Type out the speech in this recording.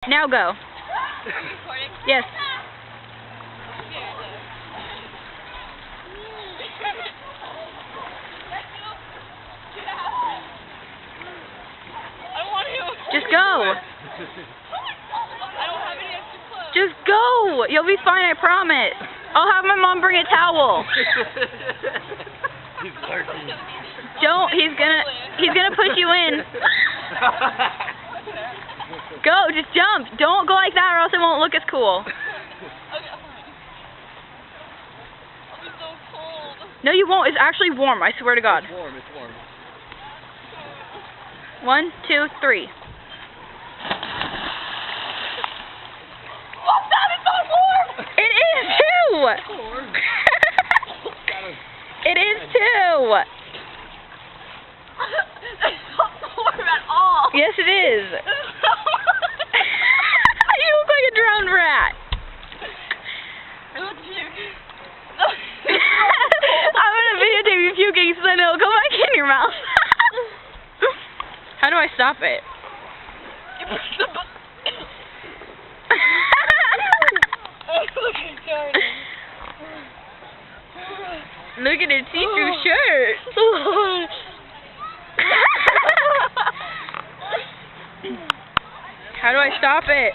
Now go. Recording? Yes. I want to. Just go. I don't have any extra clothes. Just go. You'll be fine, I promise. I'll have my mom bring a towel. He's lurking. Don't. He's gonna push you in. Go. Just jump. Don't go like that, or else it won't look as cool. Okay, fine. I'll be so cold. No, you won't. It's actually warm. I swear to God. It's warm. It's warm. 1, 2, 3. Oh, that is not warm! It is too. Warm. It is too. It's not warm at all. Yes, it is. You look like a drowned rat. I look puke. I'm gonna videotape you puking so then it'll go back in your mouth. How do I stop it? You push the button. Look at Jordan. Look at his see-through shirt. How do I stop it?